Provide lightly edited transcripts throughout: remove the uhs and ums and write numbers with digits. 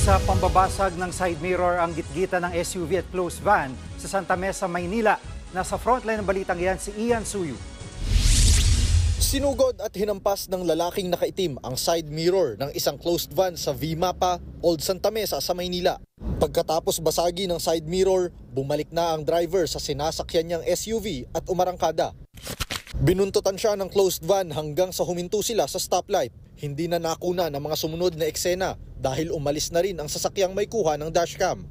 Sa pambabasag ng side mirror ang gitgita ng SUV at closed van sa Santa Mesa, Maynila. Nasa frontline ng balitang yan si Ian Suyu. Sinugod at hinampas ng lalaking nakaitim ang side mirror ng isang closed van sa V-Mapa, Old Santa Mesa sa Maynila. Pagkatapos basagi ng side mirror, bumalik na ang driver sa sinasakyan niyang SUV at umarangkada. Binuntutan siya ng closed van hanggang sa huminto sila sa stoplight. Hindi na nakuna ng mga sumunod na eksena dahil umalis na rin ang sasakyang may kuha ng dashcam.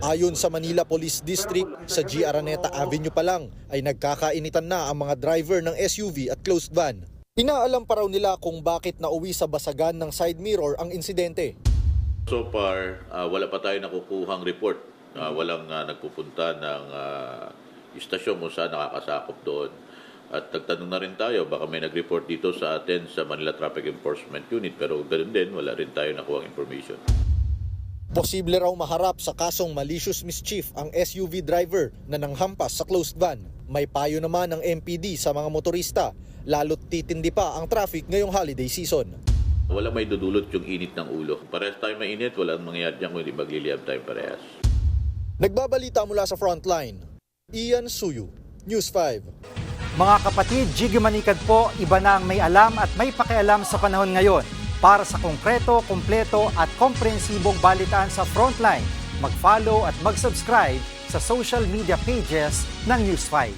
Ayon sa Manila Police District, sa G. Araneta Avenue pa lang ay nagkakainitan na ang mga driver ng SUV at closed van. Inaalam pa raw nila kung bakit nauwi sa basagan ng side mirror ang insidente. So far, wala pa tayo nakukuhang report. Walang nagpupunta ng istasyon kung saan nakakasakop doon. At nagtanong na rin tayo, baka may nag-report dito sa atin sa Manila Traffic Enforcement Unit, pero ganoon din, wala rin tayo nakuhang information. Posible raw maharap sa kasong malicious mischief ang SUV driver na nanghampas sa closed van. May payo naman ng MPD sa mga motorista, lalo't titindi pa ang traffic ngayong holiday season. Wala may dudulot yung init ng ulo. Parehas tayo mainit, walang mangyayari dyan kung hindi magliliyab tayo parehas. Nagbabalita mula sa Frontline, Ian Suyu, News 5. Mga kapatid, Jiggy Manikad po, iba na ang may alam at may pakialam sa panahon ngayon. Para sa konkreto, kumpleto at komprehensibong balitaan sa Frontline, mag-follow at mag-subscribe sa social media pages ng News 5.